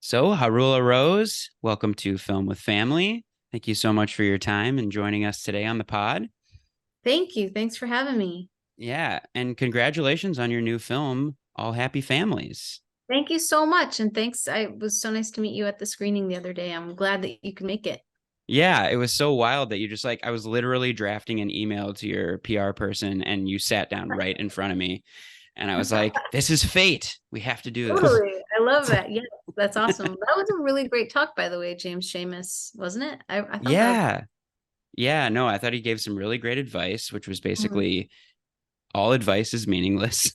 So, Haroula Rose, welcome to Film with Family. Thank you so much for your time and joining us today on the pod. Thank you. Thanks for having me. Yeah, and congratulations on your new film, All Happy Families. Thank you so much. And thanks. It was so nice to meet you at the screening the other day. I'm glad that you could make it. Yeah, it was so wild that you just I was literally drafting an email to your PR person and you sat down right in front of me. And I was like, this is fate. We have to do this. Totally. I love that. Yes, that's awesome. That was a really great talk, by the way, James Seamus, wasn't it? I thought that Yeah. Yeah. No, I thought he gave some really great advice, which was was. basically all advice is meaningless.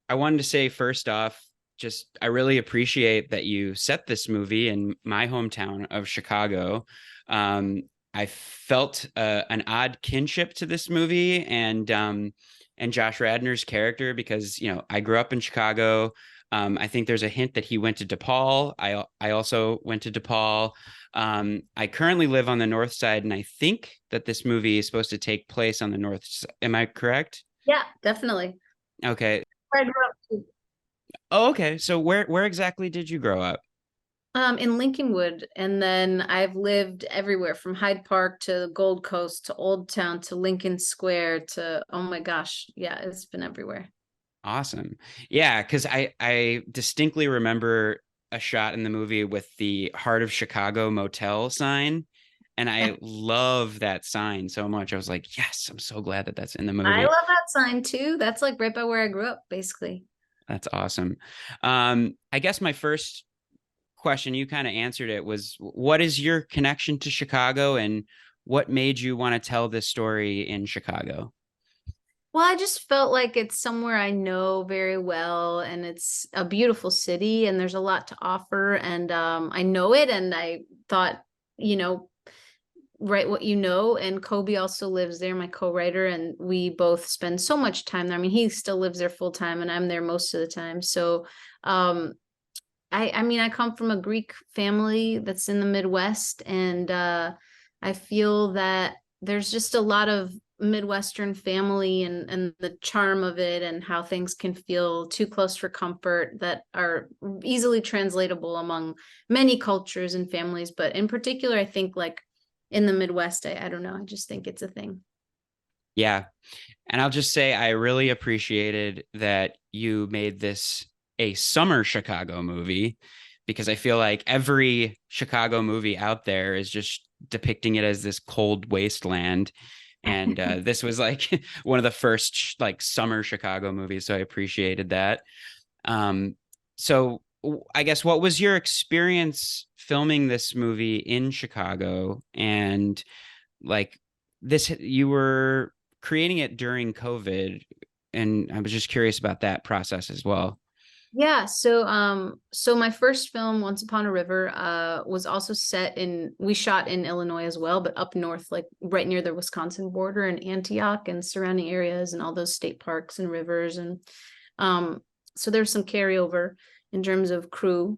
I wanted to say first off, just I really appreciate that you set this movie in my hometown of Chicago. Um, I felt an odd kinship to this movie and Josh Radnor's character because I grew up in Chicago. I think there's a hint that he went to DePaul. I also went to DePaul. I currently live on the north side, and I think that this movie is supposed to take place on the north. Am I correct? Yeah, definitely. Okay. Where I grew up too. Oh, okay. So where exactly did you grow up? In Lincolnwood, and then I've lived everywhere from Hyde Park to Gold Coast to Old Town to Lincoln Square to oh my gosh, yeah, it's been everywhere. Awesome. Yeah, because I distinctly remember a shot in the movie with the Heart of Chicago motel sign, and I love that sign so much. I was like, yes, I'm so glad that that's in the I movie. love that sign too. That's like right by where I grew up, basically. That's awesome. I guess my first question, you kind of answered it, was what is your connection to Chicago and what made you want to tell this story in Chicago? Well, I just felt like it's somewhere I know very well, and it's a beautiful city, and there's a lot to offer, and I know it, and I thought, you know, write what you know. And Kobe also lives there, my co-writer, and we both spend so much time there. I mean, he still lives there full time, and I'm there most of the time. So, um, I mean, I come from a Greek family that's in the Midwest, and I feel that there's just a lot of Midwestern family and the charm of it and how things can feel too close for comfort that are easily translatable among many cultures and families. But in particular, I think like in the Midwest, I don't know, I just think it's a thing. Yeah. And I'll just say I really appreciated that you made this a summer Chicago movie because I feel like every Chicago movie out there is just depicting it as this cold wasteland. And this was like one of the first like summer Chicago movies. So I appreciated that. Um, so I guess what was your experience filming this movie in Chicago? And like this, you were creating it during COVID, and I was just curious about that process as well. Yeah, so my first film, Once Upon a River, was also set in we shot in Illinois as well, but up north, like right near the Wisconsin border in Antioch and surrounding areas and all those state parks and rivers. And um so there's some carryover in terms of crew.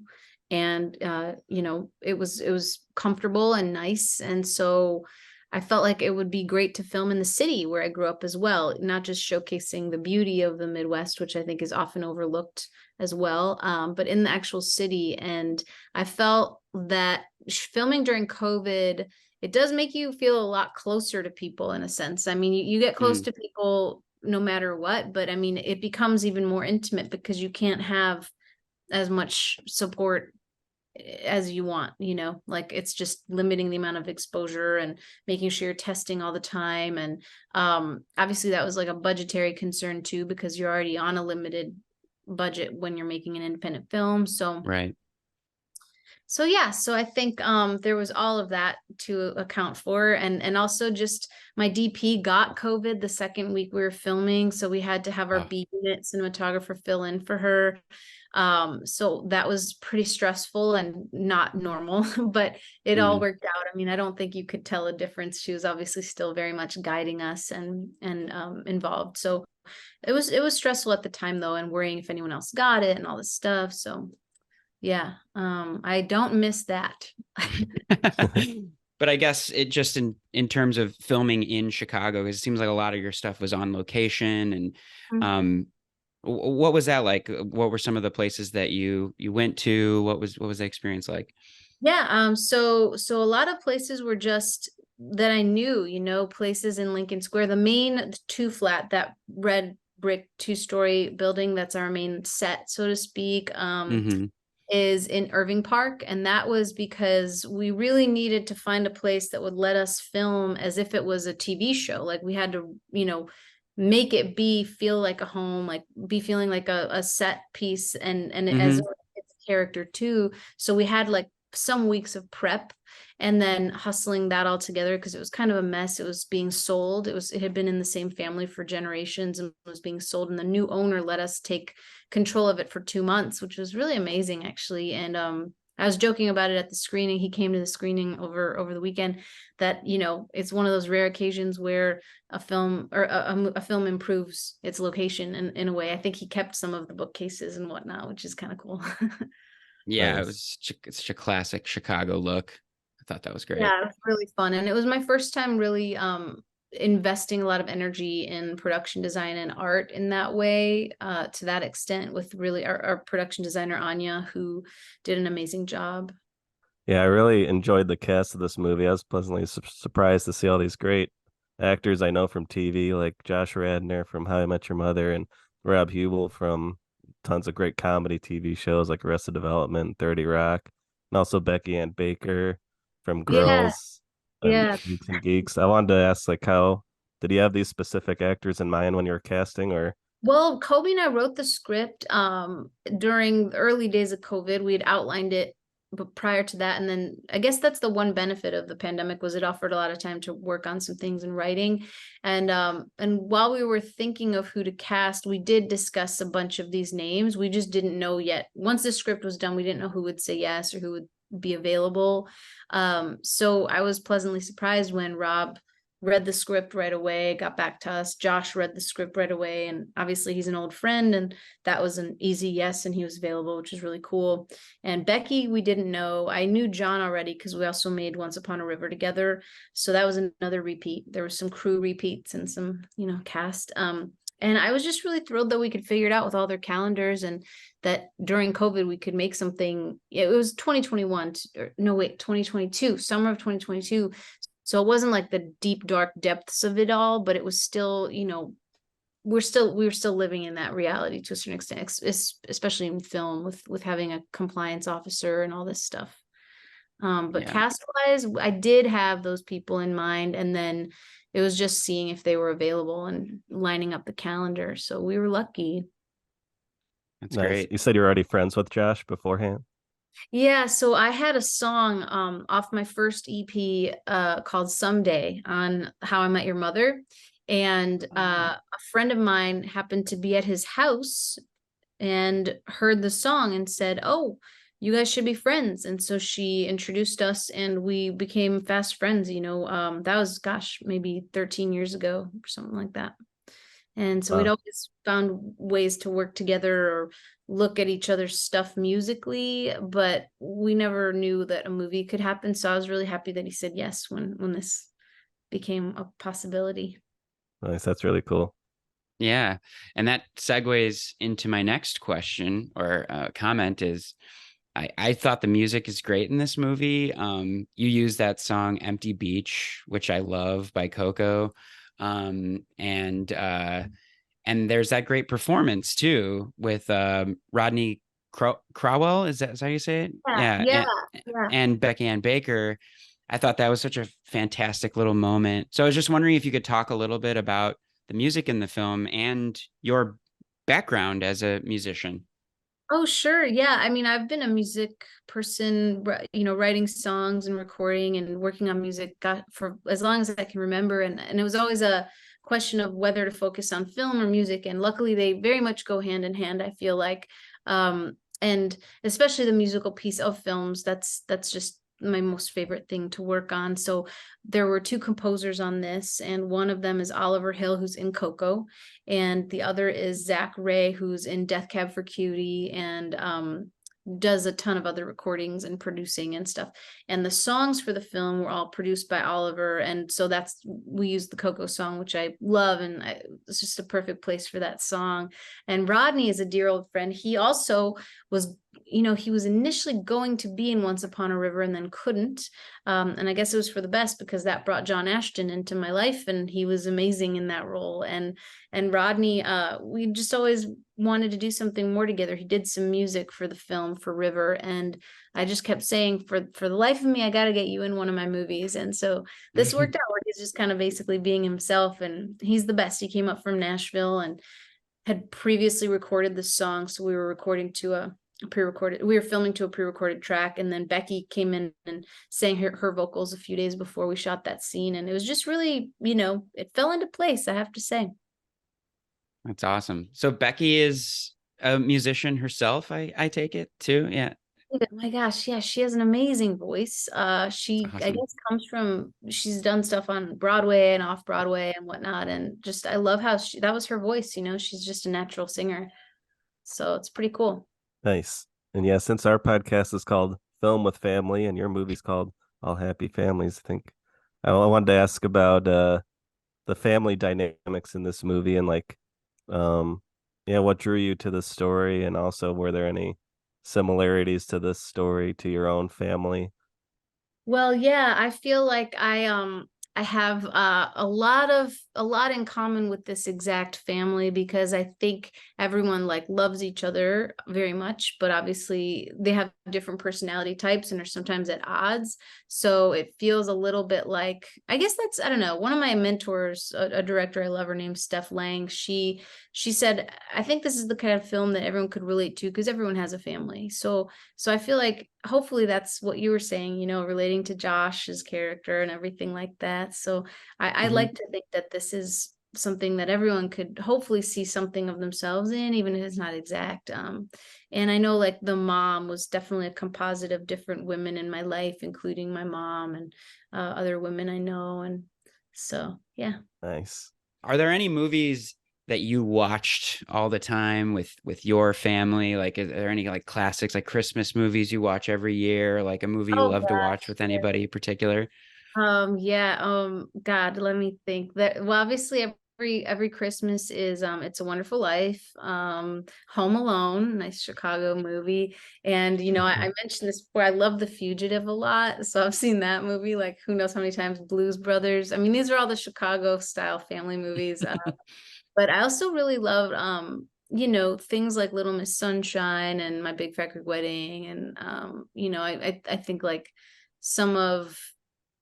And it was comfortable and nice. And so I felt like it would be great to film in the city where I grew up as well, not just showcasing the beauty of the Midwest, which I think is often overlooked as well, but in the actual city. And I felt that filming during COVID, it does make you feel a lot closer to people in a sense. I mean, you get close Mm, to people no matter what, but I mean, it becomes even more intimate because you can't have as much support as you want, like it's just limiting the amount of exposure and making sure you're testing all the time. And obviously that was like a budgetary concern too, because you're already on a limited budget when you're making an independent film. right. So yeah, so I think there was all of that to account for. And also just my DP got COVID the second week we were filming, so we had to have our Oh, B unit cinematographer fill in for her. So that was pretty stressful and not normal, but it all mm, worked out. I mean, I don't think you could tell a difference. She was obviously still very much guiding us and involved. So it was stressful at the time though, and worrying if anyone else got it and all this stuff. So yeah, I don't miss that. but I guess it just in terms of filming in Chicago, 'cause it seems like a lot of your stuff was on location, and Mhm. um, What was that like? What were some of the places that you went to? What was the experience like? Yeah, so a lot of places were just that I knew, places in Lincoln Square. The main two flat, that red brick two-story building, that's our main set, so to speak, Hmm. is in Irving Park. And that was because we really needed to find a place that would let us film as if it was a TV show. Like we had to, make it feel like a home, like be feeling like a set piece, and as Hmm. its character too. So we had like some weeks of prep and then hustling that all together because it was kind of a mess. It was being sold. It had been in the same family for generations and was being sold. And the new owner let us take control of it for 2 months, which was really amazing actually. And I was joking about it at the screening. He came to the screening over the weekend that, it's one of those rare occasions where a film or a film improves its location in a way. I think he kept some of the bookcases and whatnot, which is kind of cool. Yeah, Nice. it's such a classic Chicago look. I thought that was great. Yeah, it was really fun. And it was my first time really investing a lot of energy in production design and art in that way, to that extent, with really our production designer Anya, who did an amazing job. Yeah, I really enjoyed the cast of this movie. I was pleasantly surprised to see all these great actors I know from TV, like Josh Radnor from How I Met Your Mother and Rob Hubel from tons of great comedy TV shows like Arrested Development, 30 Rock, and also Becky Ann Baker from Yeah, Girls and yeah. Freaks and Geeks. I wanted to ask, like, how did you have these specific actors in mind when you were casting, or Well, Kobe and I wrote the script during the early days of COVID. We had outlined it, but prior to that, and then I guess that's the one benefit of the pandemic was it offered a lot of time to work on some things in writing. And while we were thinking of who to cast, we did discuss a bunch of these names. We just didn't know yet. Once the script was done, we didn't know who would say yes or who would be available. So I was pleasantly surprised when Rob read the script right away, got back to us. Josh read the script right away. And obviously, he's an old friend, and that was an easy yes. And he was available, which is really cool. And Becky, we didn't know. I knew John already because we also made Once Upon a River together. So that was another repeat. There was some crew repeats and some, cast. And I was just really thrilled that we could figure it out with all their calendars, and that during COVID we could make something. It was 2021, or no, wait, 2022, summer of 2022. So it wasn't like the deep, dark depths of it all, but it was still, we were still living in that reality to a certain extent, especially in film with having a compliance officer and all this stuff. But Yeah, cast wise, I did have those people in mind, and then it was just seeing if they were available and lining up the calendar. So we were lucky. that's nice? great. You said you were already friends with Josh beforehand. Yeah, so I had a song off my first EP called Someday on How I Met Your Mother. And a friend of mine happened to be at his house and heard the song and said, "Oh, you guys should be friends." And so she introduced us and we became fast friends, that was, gosh, maybe 13 years ago or something like that. And so we'd Wow. always found ways to work together or look at each other's stuff musically, but we never knew that a movie could happen. So I was really happy that he said yes when this became a possibility. Nice. That's really cool. Yeah, and that segues into my next question or comment is I thought the music is great in this movie. You use that song "Empty Beach," which I love by Coco, and there's that great performance too with Rodney Crowell. Is that how you say it? Yeah, Yeah, yeah, yeah. and Becky Ann Baker. I thought that was such a fantastic little moment. So I was just wondering if you could talk a little bit about the music in the film and your background as a musician. Oh, sure. Yeah. I mean, I've been a music person, writing songs and recording and working on music for as long as I can remember. And it was always a question of whether to focus on film or music. And luckily, they very much go hand in hand, I feel like. And especially the musical piece of films, that's just my most favorite thing to work on. So there were two composers on this, and one of them is Oliver Hill, who's in Coco, and the other is Zach Ray, who's in Death Cab for Cutie and does a ton of other recordings and producing and stuff. And the songs for the film were all produced by Oliver. And so we used the Coco song, which I love. And it's just a perfect place for that song. And Rodney is a dear old friend. He also was, he was initially going to be in Once Upon a River and then couldn't. And I guess it was for the best, because that brought John Ashton into my life, and he was amazing in that role. And Rodney, we just always wanted to do something more together. He did some music for the film for River, and I just kept saying, for the life of me, I got to get you in one of my movies. And so this worked out, where he's just kind of basically being himself, and he's the best. He came up from Nashville and had previously recorded the song, so we were recording to a filming to a pre-recorded track, and then Becky came in and sang her vocals a few days before we shot that scene, and it was just really, it fell into place, I have to say. That's awesome. So Becky is a musician herself, I take it too. Yeah. Oh my gosh, yeah, she has an amazing voice. She, I Awesome. guess, she's done stuff on Broadway and off Broadway and whatnot, and just I love how that was her voice. She's just a natural singer, so it's pretty cool. Nice. And yeah, since our podcast is called Film with Family and your movie's called All Happy Families, I think I wanted to ask about the family dynamics in this movie, and like what drew you to the story, and also were there any similarities to this story to your own family? Well, yeah, I feel like I have a lot in common with this exact family, because I think everyone like loves each other very much, but obviously they have different personality types and are sometimes at odds. So it feels a little bit like, I guess that's, I don't know, one of my mentors, a director I love, her name's Steph Lang. She said, I think this is the kind of film that everyone could relate to, because everyone has a family. So I feel like hopefully that's what you were saying, relating to Josh's character and everything like that. So I like to think that this is something that everyone could hopefully see something of themselves in, even if it's not exact. And I know like the mom was definitely a composite of different women in my life, including my mom and other women I know. And so, yeah. Nice. Are there any movies that you watched all the time with your family? Like, is there any like classics, like Christmas movies you watch every year, like a movie you Oh love to watch gosh. with anybody in particular? God, let me think. Well, obviously every Christmas is It's a Wonderful Life, Home Alone, nice Chicago movie. And I mentioned this before, I love The Fugitive a lot. So I've seen that movie like who knows how many times. Blues Brothers. I mean, these are all the Chicago style family movies. But I also really loved things like Little Miss Sunshine and My Big Fat Greek Wedding. And I think like some of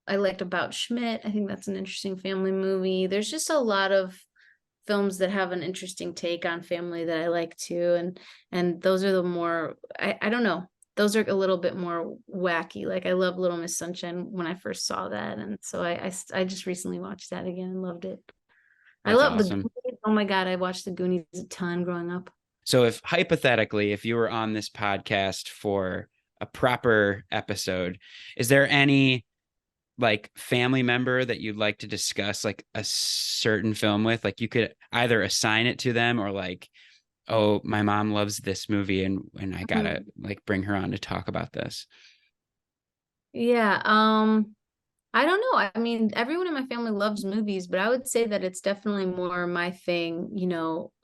I liked About Schmidt. I think that's an interesting family movie. There's just a lot of films that have an interesting take on family that I like too. And those are the more, I don't know. Those are a little bit more wacky. Like I love Little Miss Sunshine when I first saw that. And so I just recently watched that again and loved it. I That's love the awesome. Goonies. Oh my God, I watched the Goonies a ton growing up. So if hypothetically, if you were on this podcast for a proper episode, is there any like family member that you'd like to discuss like a certain film with? Like you could either assign it to them, or like, oh, my mom loves this movie and I gotta like bring her on to talk about this. Yeah. I don't know. I mean, everyone in my family loves movies, but I would say that it's definitely more my thing,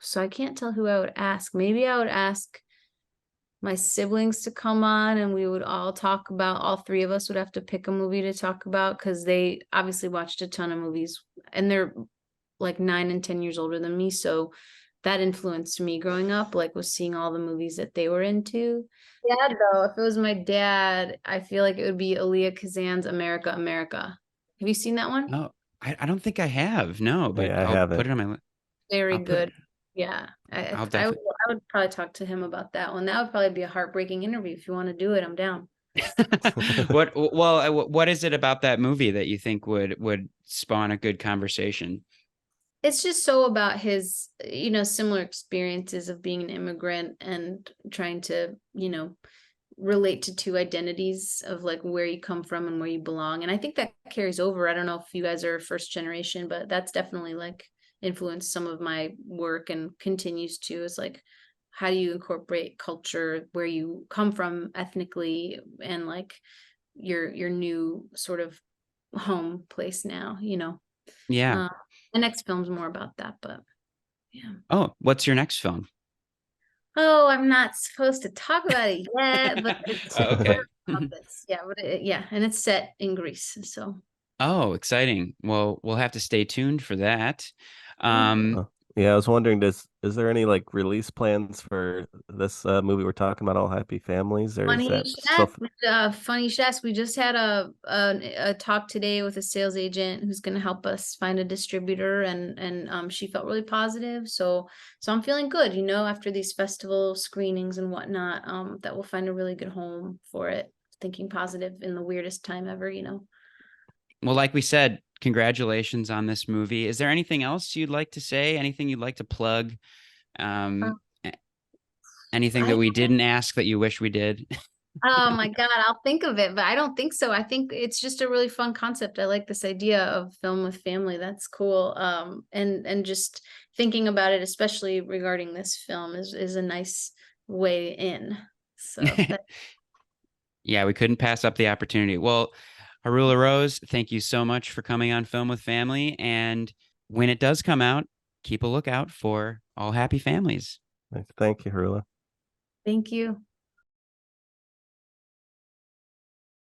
so I can't tell who I would ask. Maybe I would ask my siblings to come on, and we would all talk about, all three of us would have to pick a movie to talk about, because they obviously watched a ton of movies, and they're like 9 and 10 years older than me. So that influenced me growing up, like was seeing all the movies that they were into. Dad, though, if it was my dad, I feel like it would be Aaliyah Kazan's America, America. Have you seen that one? Oh, I don't think I have. No, but Yeah, I I'll put haven't. it on my list. Very I'll put good. Yeah, I'll definitely I would probably talk to him about that one. That would probably be a heartbreaking interview. If you want to do it, I'm down. what is it about that movie that you think would spawn a good conversation? It's just so about his, similar experiences of being an immigrant and trying to, relate to two identities of like where you come from and where you belong. And I think that carries over. I don't know if you guys are first generation, but that's definitely like influenced some of my work and continues to, is like how do you incorporate culture where you come from ethnically and like your new sort of home place now, you know. Yeah. The next film's more about that, but yeah. Oh, what's your next film? Oh, I'm not supposed to talk about it yet, but it's Oh, okay. about this. Yeah, but yeah, and it's set in Greece, so Oh, exciting. Well, we'll have to stay tuned for that. yeah. Um, Yeah, I was wondering, is there any like release plans for this movie we're talking about, All Happy Families, or is Funny you that should still? ask. Funny you should ask. We just had a talk today with a sales agent who's going to help us find a distributor, and she felt really positive. So I'm feeling good, you know, after these festival screenings and whatnot. That we'll find a really good home for it. Thinking positive in the weirdest time ever, you know. well, like we said, congratulations on this movie. Is there anything else you'd like to say? Anything you'd like to plug? Uh, Um, anything that I we didn't ask that you wish we did? Oh my God, I'll think of it, but I don't think so. I think it's just a really fun concept. I like this idea of film with family. That's cool. And just thinking about it, especially regarding this film, is a nice way in. So that Yeah, we couldn't pass up the opportunity. Well, Haroula Rose, thank you so much for coming on Film with Family. And when it does come out, keep a lookout for All Happy Families. Thank you, Harula. thank you.